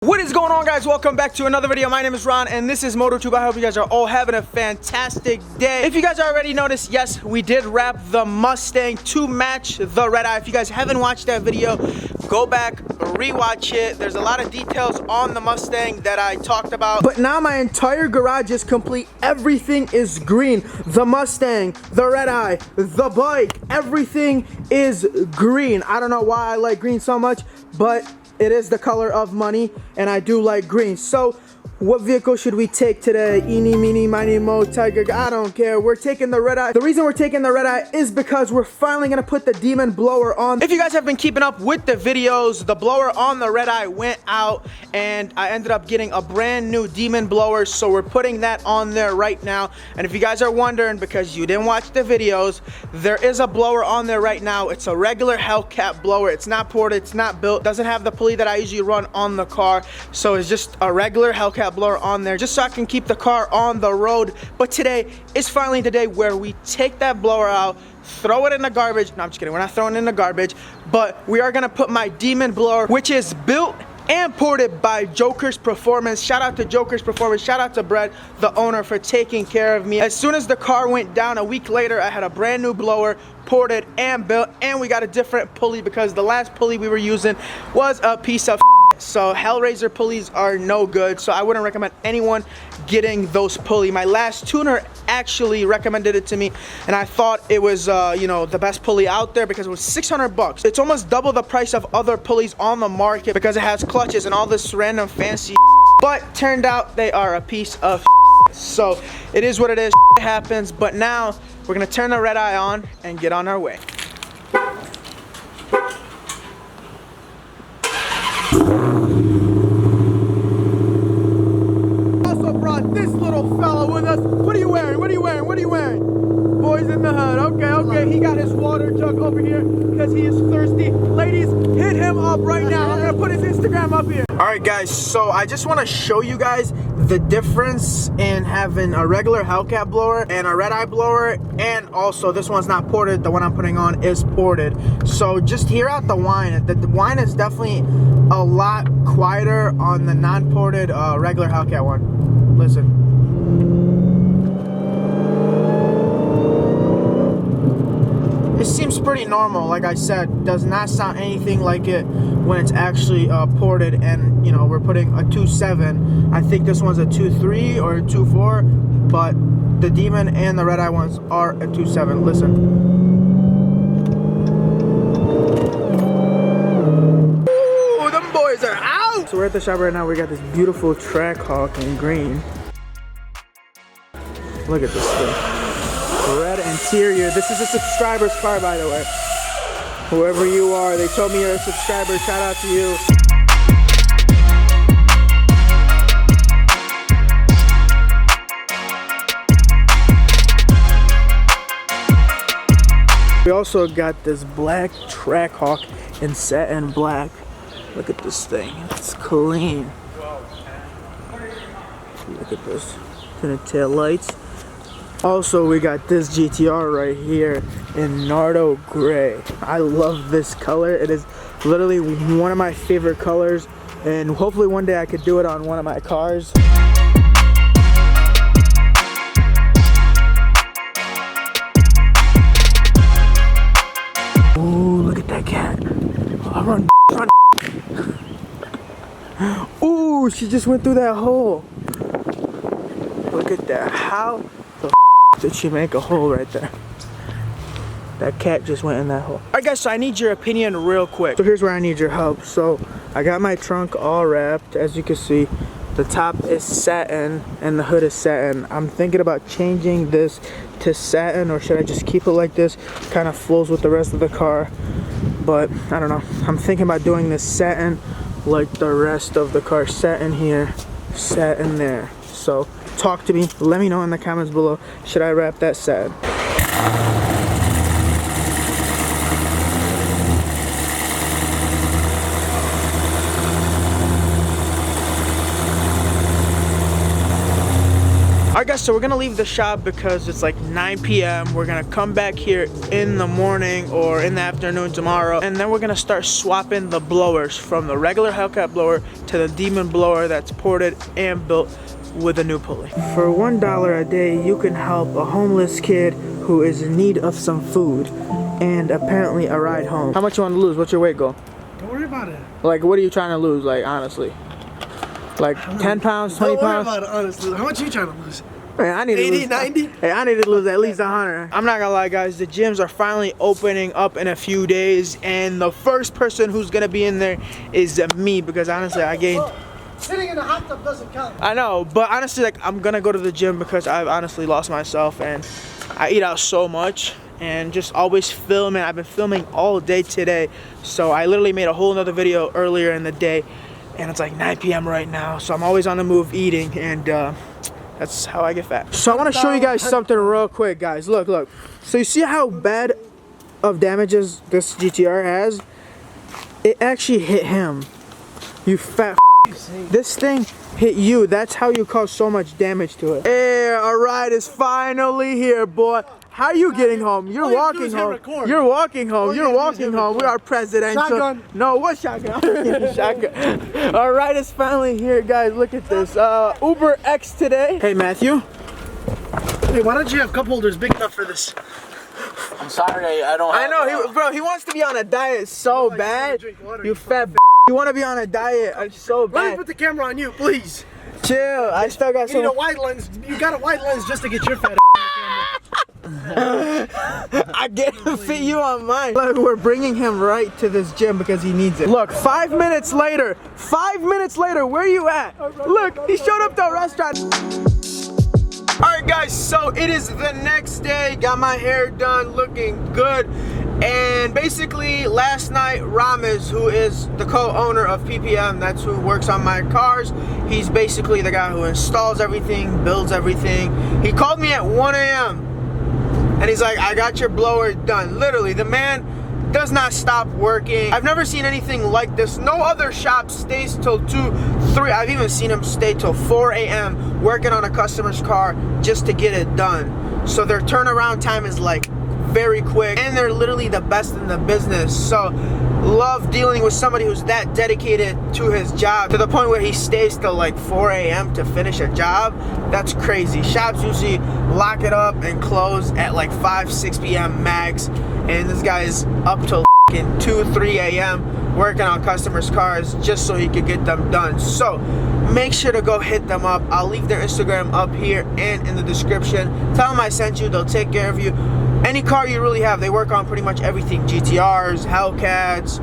What is going on, guys? Welcome back to another video. My name is Ron and this is MotorTube. I hope you guys are all having a fantastic day. If you guys already noticed, yes, we did wrap the Mustang to match the red eye. If you guys haven't watched that video, go back, rewatch it. There's a lot of details on the Mustang that I talked about. But now my entire garage is complete. Everything is green. The Mustang, the red eye, the bike, everything is green. I don't know why I like green so much, but it is the color of money, and I do like green. So, what vehicle should we take today? Eeny, meeny, miny, mo, tiger, I don't care. We're taking the red eye. The reason we're taking the red eye is because we're finally gonna put the demon blower on. If you guys have been keeping up with the videos, the blower on the red eye went out, and I ended up getting a brand new demon blower, so we're putting that on there right now. And if you guys are wondering, because you didn't watch the videos, there is a blower on there right now. It's a regular Hellcat blower. It's not ported, it's not built, doesn't have the pulley that I usually run on the car, so it's just a regular Hellcat blower on there just so I can keep the car on the road. But today is finally the day where we take that blower out, throw it in the garbage. No, I'm just kidding, we're not throwing it in the garbage, but we are gonna put my demon blower, which is built and ported by Joker's Performance. Shout out to Joker's Performance. Shout out to Brett, the owner, for taking care of me. As soon as the car went down, a week later, I had a brand new blower, ported and built, and we got a different pulley because the last pulley we were using was a piece of so Hellraiser pulleys are no good, so I wouldn't recommend anyone getting those pulley. My last tuner actually recommended it to me, and I thought it was you know, the best pulley out there because it was 600 bucks. It's almost double the price of other pulleys on the market because it has clutches and all this random fancy but turned out they are a piece of so it is what it is. It happens. But now we're gonna turn the red eye on and get on our way. Also brought this little fella with us. What are you wearing? What are you wearing? What are you wearing? Boys in the hood. Okay. He got his water jug over here because he is thirsty. Ladies, hit him up right now. I'm gonna put his Instagram up here. Alright guys, so I just want to show you guys the difference in having a regular Hellcat blower and a red eye blower, and also this one's not ported, the one I'm putting on is ported. So just hear out the whine. The whine is definitely a lot quieter on the non-ported regular Hellcat one. Listen. It seems pretty normal, like I said. Does not sound anything like it when it's actually ported, and you know, we're putting a 2.7. I think this one's a 2.3 or a 2.4, but the demon and the red eye ones are a 2.7. Listen. Ooh, them boys are out! So we're at the shop right now. We got this beautiful Trackhawk in green. Look at this thing. Red interior. This is a subscriber's car, by the way. Whoever you are, they told me you're a subscriber. Shout out to you. We also got this black Trackhawk in satin black. Look at this thing. It's clean. Look at this. Tinted tail lights. Also, we got this GTR right here in Nardo Gray. I love this color. It is literally one of my favorite colors, and hopefully one day I could do it on one of my cars. Ooh, look at that cat. Oh, run. Ooh, she just went through that hole. Look at that. How did she make a hole right there? That cat just went in that hole. Alright guys, so I need your opinion real quick. So here's where I need your help. So I got my trunk all wrapped. As you can see, the top is satin and the hood is satin. I'm thinking about changing this to satin, or should I just keep it like this? Kind of flows with the rest of the car. But I don't know. I'm thinking about doing this satin like the rest of the car. Satin here, satin there. So talk to me, let me know in the comments below, should I wrap that satin? Alright guys, so we're gonna leave the shop because it's like 9 p.m. We're gonna come back here in the morning or in the afternoon tomorrow, and then we're gonna start swapping the blowers from the regular Hellcat blower to the Demon blower that's ported and built with a new pulley. For $1 a day, you can help a homeless kid who is in need of some food and apparently a ride home. How much you want to lose? What's your weight goal? Don't worry about it. Like, what are you trying to lose, like, honestly? Like 10 pounds, 20 pounds? Don't worry about it, honestly. How much are you trying to lose? Man, I need 80, to lose, 90? Hey, I need to lose at least 100. I'm not gonna lie, guys. The gyms are finally opening up in a few days, and the first person who's gonna be in there is me, because honestly, I gained. Sitting in a hot tub doesn't count. I know, but honestly, like, I'm gonna go to the gym because I've honestly lost myself, and I eat out so much, and just always filming. I've been filming all day today, so I literally made a whole nother video earlier in the day. And it's like 9 p.m. right now, so I'm always on the move eating, and that's how I get fat. So I want to show you guys something real quick, guys. Look. So you see how bad of damages this GTR has? It actually hit him. You fat This thing hit you. That's how you cause so much damage to it. Hey, our ride is finally here, boy. How are you getting home? You're walking home. You're walking home. You're walking home. We are presidential. Shotgun. No, what shotgun? Shotgun. All right, it's finally here, guys. Look at this. Uber X today. Hey, Matthew. Hey, why don't you have cup holders big enough for this? I'm sorry, I don't have. I know, bro. He wants to be on a diet so bad. You fat. You want to be on a diet so bad. Let me put the camera on you, please. Chill. I still got some. You need a wide lens. You got a wide lens just to get your fat. I can't fit you on mine. Look, we're bringing him right to this gym because he needs it. Look, 5 minutes later, where you at? Look, he showed up to a restaurant. Alright guys, so it is the next day. Got my hair done, looking good. And basically last night, Ramiz, who is the co-owner of PPM, that's who works on my cars, he's basically the guy who installs everything, builds everything. He called me at 1 a.m. and he's like, I got your blower done. Literally, the man does not stop working. I've never seen anything like this. No other shop stays till 2, 3. I've even seen him stay till 4 a.m. working on a customer's car just to get it done. So their turnaround time is like very quick, and they're literally the best in the business. So love dealing with somebody who's that dedicated to his job, to the point where he stays till like 4 a.m. to finish a job. That's crazy. Shops usually lock it up and close at like 5, 6 p.m. max, and this guy is up till 2, 3 a.m. working on customers' cars just so he could get them done. So make sure to go hit them up. I'll leave their Instagram up here and in the description. Tell them I sent you. They'll take care of you. Any car you really have, they work on pretty much everything. GTRs, Hellcats,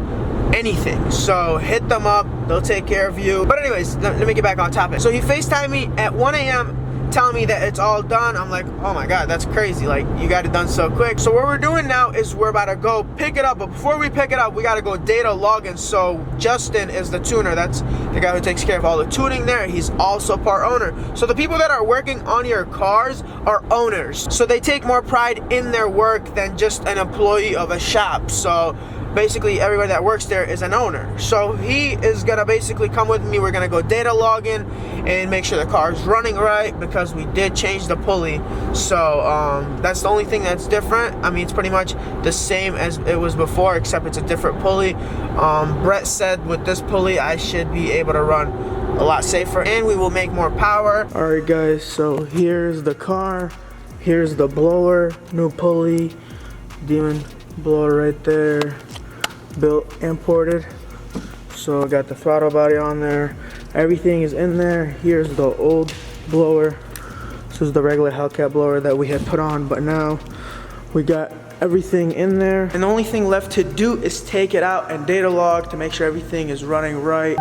anything. So hit them up, they'll take care of you. But anyways, let me get back on topic. So he FaceTimed me at 1 a.m. telling me that it's all done. I'm like, oh my God, that's crazy. Like, you got it done so quick. So what we're doing now is we're about to go pick it up. But before we pick it up, we got to go data login. So Justin is the tuner. That's the guy who takes care of all the tuning there. He's also part owner. So the people that are working on your cars are owners. So they take more pride in their work than just an employee of a shop. So basically everybody that works there is an owner. So he is gonna basically come with me. We're gonna go data login and make sure the car is running right, because we did change the pulley. So that's the only thing that's different. I mean, it's pretty much the same as it was before, except it's a different pulley. Brett said with this pulley I should be able to run a lot safer, and we will make more power. All right guys, so here's the car, here's the blower, new pulley, Demon blower right there, built, imported. So I got the throttle body on there, everything is in there. Here's the old blower. This is the regular Hellcat blower that we had put on, but now we got everything in there, and the only thing left to do is take it out and data log to make sure everything is running right.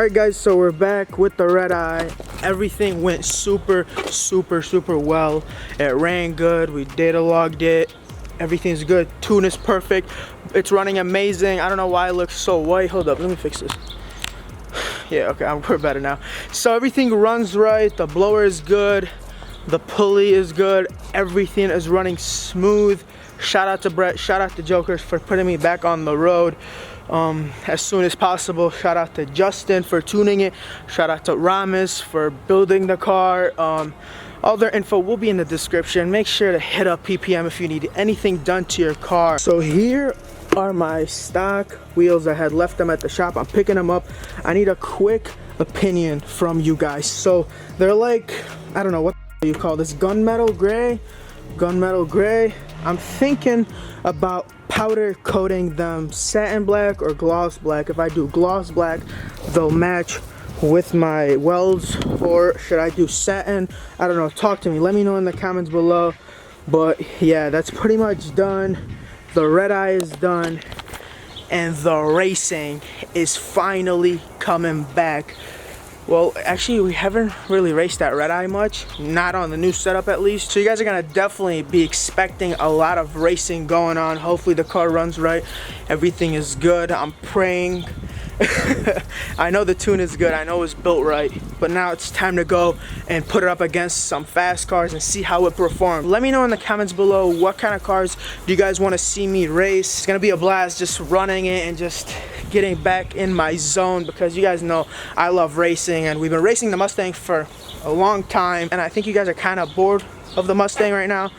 Alright guys, so we're back with the red eye. Everything went super well. It ran good, we data logged it. Everything's good, tune is perfect. It's running amazing. I don't know why it looks so white. Hold up, let me fix this. Yeah, okay, we're better now. So everything runs right, the blower is good, the pulley is good, everything is running smooth. Shout out to Brett, shout out to Jokers for putting me back on the road as soon as possible. Shout out to Justin for tuning it. Shout out to Ramis for building the car. All their info will be in the description. Make sure to hit up PPM if you need anything done to your car. So here are my stock wheels. I had left them at the shop. I'm picking them up. I need a quick opinion from you guys. So they're like, I don't know what you call this, gunmetal gray. I'm thinking about powder coating them satin black or gloss black. If I do gloss black, they'll match with my welds, or should I do satin? I don't know, talk to me, let me know in the comments below. But yeah, that's pretty much done. The red eye is done, and the racing is finally coming back. Well, actually, we haven't really raced that red eye much, not on the new setup at least. So you guys are gonna definitely be expecting a lot of racing going on. Hopefully the car runs right, everything is good. I'm praying. I know the tune is good, I know it's built right, but now it's time to go and put it up against some fast cars and see how it performs. Let me know in the comments below what kind of cars do you guys want to see me race. It's gonna be a blast just running it and just getting back in my zone, because you guys know I love racing, and we've been racing the Mustang for a long time, and I think you guys are kind of bored of the Mustang right now,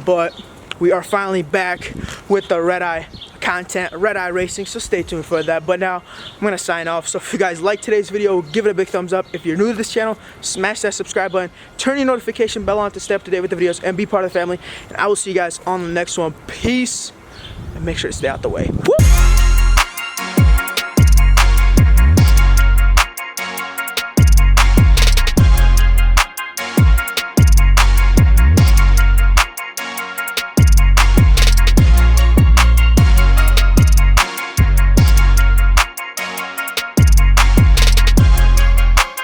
but we are finally back with the red eye content, red eye racing, so stay tuned for that. But now I'm gonna sign off. So if you guys like today's video, give it a big thumbs up. If you're new to this channel, smash that subscribe button, turn your notification bell on to stay up to date with the videos and be part of the family, and I will see you guys on the next one. Peace, and make sure to stay out the way. Woo!